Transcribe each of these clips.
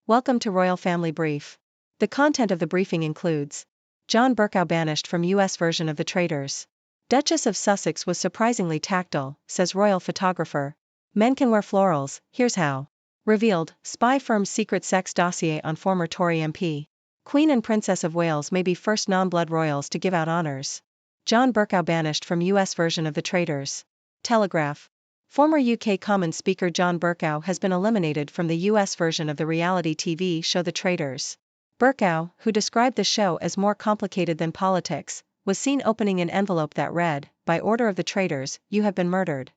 Welcome to Royal Family Brief. The content of the briefing includes: John Bercow banished from US version of the Traitors. Duchess of Sussex was surprisingly tactile, says royal photographer. Men can wear florals, here's how. Revealed, spy firm's secret sex dossier on former Tory MP. Queen and Princess of Wales may be first non-blood royals to give out honours. John Bercow banished from US version of the Traitors. Telegraph. Former UK Commons Speaker John Bercow has been eliminated from the US version of the reality TV show The Traitors. Bercow, who described the show as more complicated than politics, was seen opening an envelope that read, "By order of the Traitors, you have been murdered."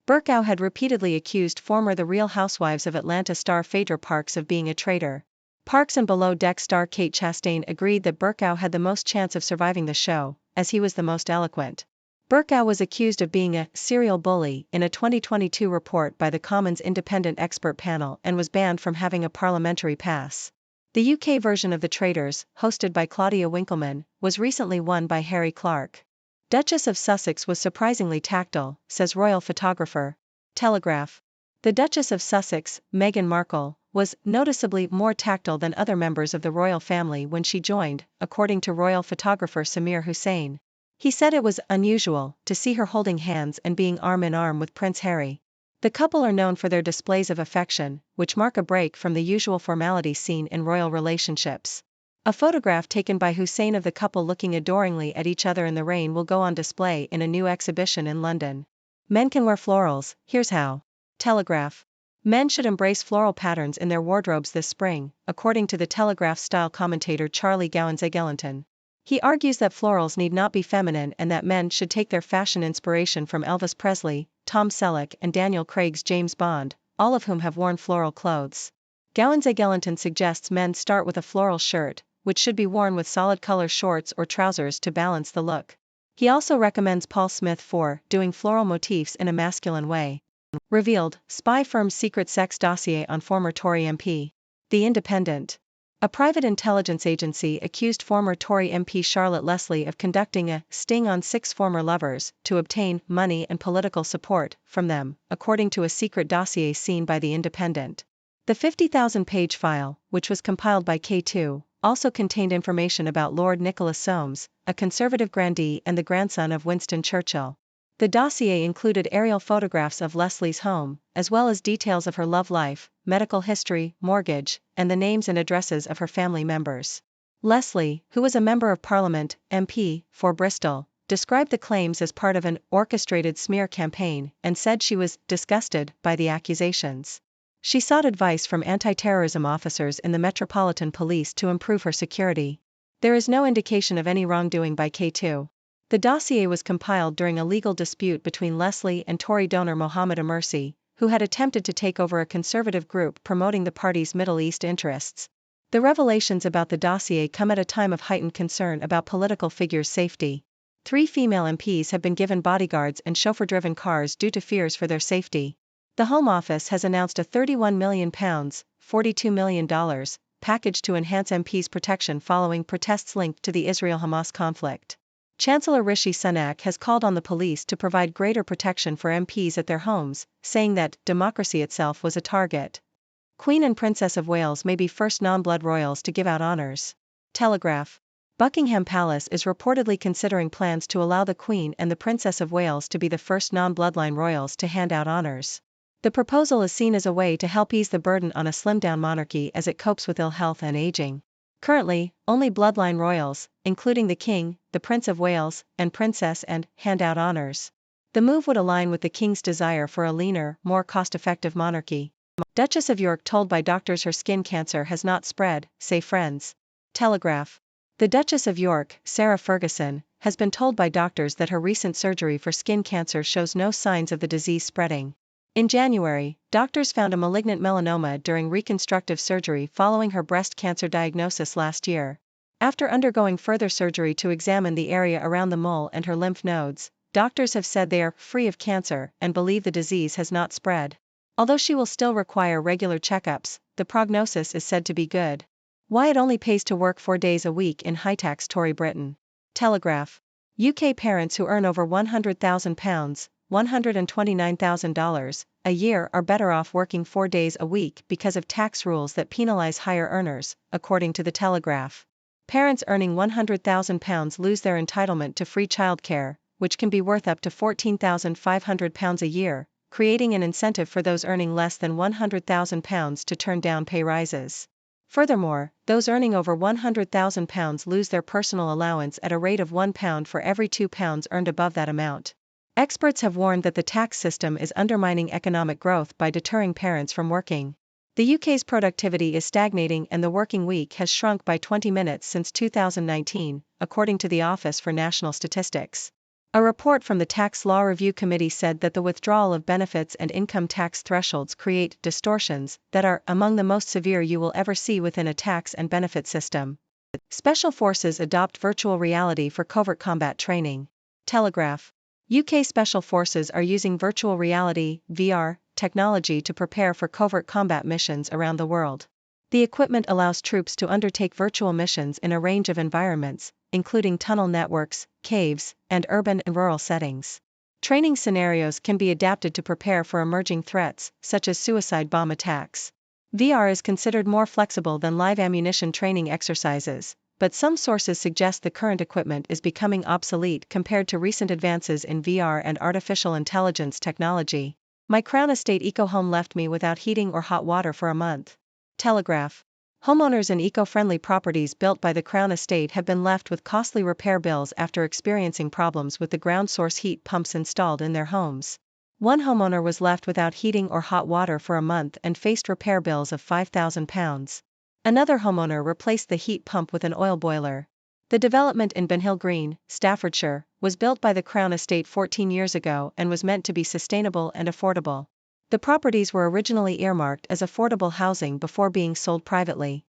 Bercow had repeatedly accused former The Real Housewives of Atlanta star Phaedra Parks of being a traitor. Parks and Below Deck star Kate Chastain agreed that Bercow had the most chance of surviving the show, as he was the most eloquent. Bercow was accused of being a serial bully in a 2022 report by the Commons Independent Expert Panel and was banned from having a parliamentary pass. The UK version of The Traitors, hosted by Claudia Winkleman, was recently won by Harry Clark. Duchess of Sussex was surprisingly tactile, says royal photographer. Telegraph. The Duchess of Sussex, Meghan Markle, was noticeably more tactile than other members of the royal family when she joined, according to royal photographer Samir Hussain. He said it was unusual to see her holding hands and being arm in arm with Prince Harry. The couple are known for their displays of affection, which mark a break from the usual formality seen in royal relationships. A photograph taken by Hussain of the couple looking adoringly at each other in the rain will go on display in a new exhibition in London. Men can wear florals, here's how. Telegraph. Men should embrace floral patterns in their wardrobes this spring, according to the Telegraph style commentator Charlie Gowan-Zegelinton. He argues that florals need not be feminine and that men should take their fashion inspiration from Elvis Presley, Tom Selleck and Daniel Craig's James Bond, all of whom have worn floral clothes. Gowan-Zegelinton suggests men start with a floral shirt, which should be worn with solid color shorts or trousers to balance the look. He also recommends Paul Smith for doing floral motifs in a masculine way. Revealed, spy firm's secret sex dossier on former Tory MP. The Independent. A private intelligence agency accused former Tory MP Charlotte Leslie of conducting a sting on 6 former lovers to obtain money and political support from them, according to a secret dossier seen by The Independent. The 50,000-page file, which was compiled by K2, also contained information about Lord Nicholas Soames, a Conservative grandee and the grandson of Winston Churchill. The dossier included aerial photographs of Leslie's home, as well as details of her love life, medical history, mortgage, and the names and addresses of her family members. Leslie, who was a Member of Parliament, MP, for Bristol, described the claims as part of an orchestrated smear campaign and said she was disgusted by the accusations. She sought advice from anti-terrorism officers in the Metropolitan Police to improve her security. There is no indication of any wrongdoing by K2. The dossier was compiled during a legal dispute between Leslie and Tory donor Mohammed Amersi, who had attempted to take over a conservative group promoting the party's Middle East interests. The revelations about the dossier come at a time of heightened concern about political figures' safety. 3 female MPs have been given bodyguards and chauffeur-driven cars due to fears for their safety. The Home Office has announced a £31 million, $42 million, package to enhance MPs' protection following protests linked to the Israel-Hamas conflict. Chancellor Rishi Sunak has called on the police to provide greater protection for MPs at their homes, saying that democracy itself was a target. Queen and Princess of Wales may be first non-blood royals to give out honours. Telegraph. Buckingham Palace is reportedly considering plans to allow the Queen and the Princess of Wales to be the first non-bloodline royals to hand out honours. The proposal is seen as a way to help ease the burden on a slimmed-down monarchy as it copes with ill health and aging. Currently, only bloodline royals, including the King, the Prince of Wales, and Princess hand out honours. The move would align with the King's desire for a leaner, more cost-effective monarchy. Duchess of York told by doctors her skin cancer has not spread, say friends. Telegraph. The Duchess of York, Sarah Ferguson, has been told by doctors that her recent surgery for skin cancer shows no signs of the disease spreading. In January, doctors found a malignant melanoma during reconstructive surgery following her breast cancer diagnosis last year. After undergoing further surgery to examine the area around the mole and her lymph nodes, doctors have said they are free of cancer and believe the disease has not spread. Although she will still require regular checkups, the prognosis is said to be good. Why it only pays to work 4 days a week in high-tax Tory Britain. Telegraph. UK parents who earn over £100,000 $129,000 a year are better off working 4 days a week because of tax rules that penalize higher earners, according to the Telegraph. Parents earning £100,000 lose their entitlement to free childcare, which can be worth up to £14,500 a year, creating an incentive for those earning less than £100,000 to turn down pay rises. Furthermore, those earning over £100,000 lose their personal allowance at a rate of £1 for every £2 earned above that amount. Experts have warned that the tax system is undermining economic growth by deterring parents from working. The UK's productivity is stagnating and the working week has shrunk by 20 minutes since 2019, according to the Office for National Statistics. A report from the Tax Law Review Committee said that the withdrawal of benefits and income tax thresholds create distortions that are among the most severe you will ever see within a tax and benefit system. Special forces adopt virtual reality for covert combat training. Telegraph. UK Special Forces are using virtual reality (VR) technology to prepare for covert combat missions around the world. The equipment allows troops to undertake virtual missions in a range of environments, including tunnel networks, caves, and urban and rural settings. Training scenarios can be adapted to prepare for emerging threats, such as suicide bomb attacks. VR is considered more flexible than live ammunition training exercises, but some sources suggest the current equipment is becoming obsolete compared to recent advances in VR and artificial intelligence technology. My Crown Estate eco-home left me without heating or hot water for a month. Telegraph. Homeowners in eco-friendly properties built by the Crown Estate have been left with costly repair bills after experiencing problems with the ground source heat pumps installed in their homes. One homeowner was left without heating or hot water for a month and faced repair bills of £5,000. Another homeowner replaced the heat pump with an oil boiler. The development in Benhill Green, Staffordshire, was built by the Crown Estate 14 years ago and was meant to be sustainable and affordable. The properties were originally earmarked as affordable housing before being sold privately.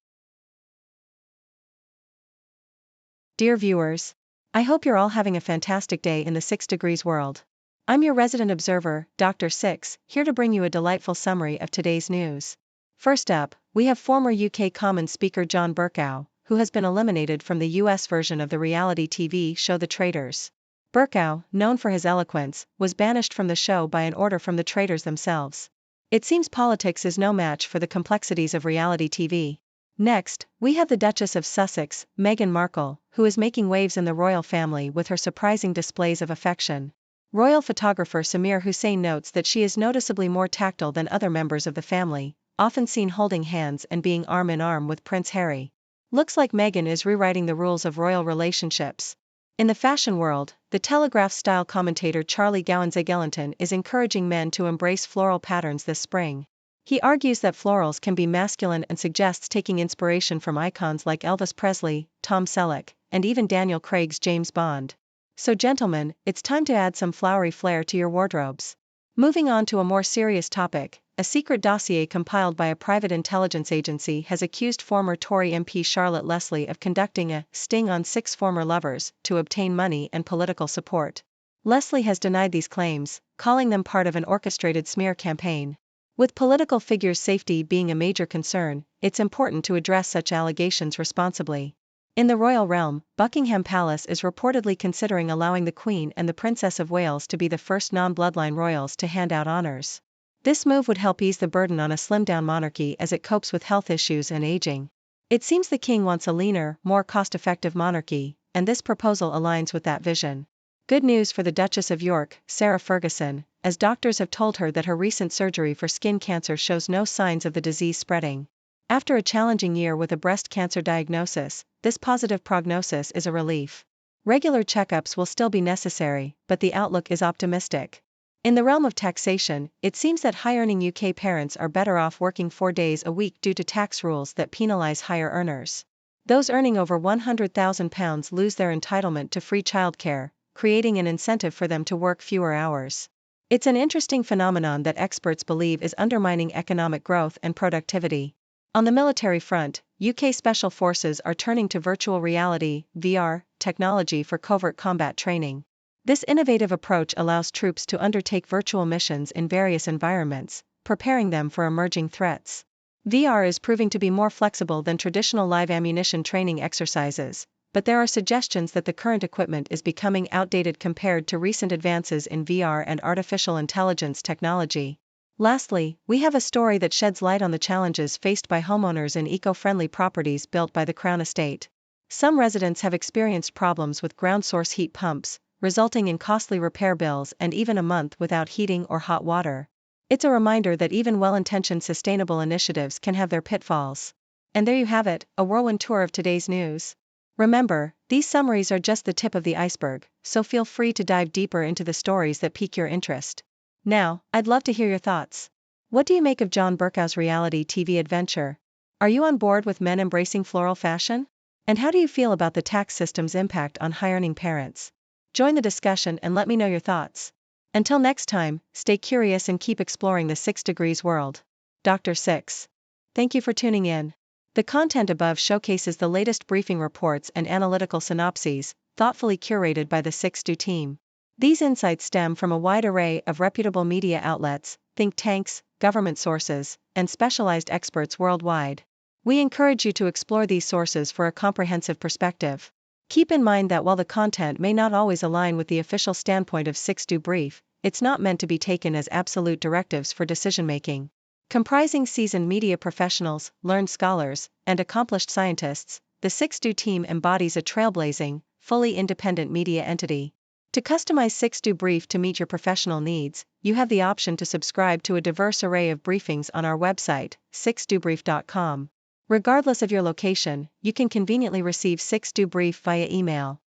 Dear viewers, I hope you're all having a fantastic day in the 6 Degrees world. I'm your resident observer, Dr. Six, here to bring you a delightful summary of today's news. First up, we have former UK Commons Speaker John Bercow, who has been eliminated from the US version of the reality TV show The Traitors. Bercow, known for his eloquence, was banished from the show by an order from the traitors themselves. It seems politics is no match for the complexities of reality TV. Next, we have the Duchess of Sussex, Meghan Markle, who is making waves in the royal family with her surprising displays of affection. Royal photographer Samir Hussein notes that she is noticeably more tactile than other members of the family, often seen holding hands and being arm in arm with Prince Harry. Looks like Meghan is rewriting the rules of royal relationships. In the fashion world, the Telegraph-style commentator Charlie Gowan-Zagelinton is encouraging men to embrace floral patterns this spring. He argues that florals can be masculine and suggests taking inspiration from icons like Elvis Presley, Tom Selleck, and even Daniel Craig's James Bond. So gentlemen, it's time to add some flowery flair to your wardrobes. Moving on to a more serious topic, a secret dossier compiled by a private intelligence agency has accused former Tory MP Charlotte Leslie of conducting a sting on 6 former lovers to obtain money and political support. Leslie has denied these claims, calling them part of an orchestrated smear campaign. With political figures' safety being a major concern, it's important to address such allegations responsibly. In the royal realm, Buckingham Palace is reportedly considering allowing the Queen and the Princess of Wales to be the first non-bloodline royals to hand out honours. This move would help ease the burden on a slimmed-down monarchy as it copes with health issues and aging. It seems the king wants a leaner, more cost-effective monarchy, and this proposal aligns with that vision. Good news for the Duchess of York, Sarah Ferguson, as doctors have told her that her recent surgery for skin cancer shows no signs of the disease spreading. After a challenging year with a breast cancer diagnosis, this positive prognosis is a relief. Regular checkups will still be necessary, but the outlook is optimistic. In the realm of taxation, it seems that high-earning UK parents are better off working 4 days a week due to tax rules that penalise higher earners. Those earning over £100,000 lose their entitlement to free childcare, creating an incentive for them to work fewer hours. It's an interesting phenomenon that experts believe is undermining economic growth and productivity. On the military front, UK Special Forces are turning to virtual reality (VR) technology for covert combat training. This innovative approach allows troops to undertake virtual missions in various environments, preparing them for emerging threats. VR is proving to be more flexible than traditional live ammunition training exercises, but there are suggestions that the current equipment is becoming outdated compared to recent advances in VR and artificial intelligence technology. Lastly, we have a story that sheds light on the challenges faced by homeowners in eco-friendly properties built by the Crown Estate. Some residents have experienced problems with ground source heat pumps, resulting in costly repair bills and even a month without heating or hot water. It's a reminder that even well-intentioned sustainable initiatives can have their pitfalls. And there you have it, a whirlwind tour of today's news. Remember, these summaries are just the tip of the iceberg, so feel free to dive deeper into the stories that pique your interest. Now, I'd love to hear your thoughts. What do you make of John Bercow's reality TV adventure? Are you on board with men embracing floral fashion? And how do you feel about the tax system's impact on high-earning parents? Join the discussion and let me know your thoughts. Until next time, stay curious and keep exploring the 6 Degrees world. Dr. 6. Thank you for tuning in. The content above showcases the latest briefing reports and analytical synopses, thoughtfully curated by the 6 Do team. These insights stem from a wide array of reputable media outlets, think tanks, government sources, and specialized experts worldwide. We encourage you to explore these sources for a comprehensive perspective. Keep in mind that while the content may not always align with the official standpoint of 6 Do Brief, it's not meant to be taken as absolute directives for decision-making. Comprising seasoned media professionals, learned scholars, and accomplished scientists, the 6 Do team embodies a trailblazing, fully independent media entity. To customize 6 Do Brief to meet your professional needs, you have the option to subscribe to a diverse array of briefings on our website, 6dobrief.com. Regardless of your location, you can conveniently receive 6 Do Brief via email.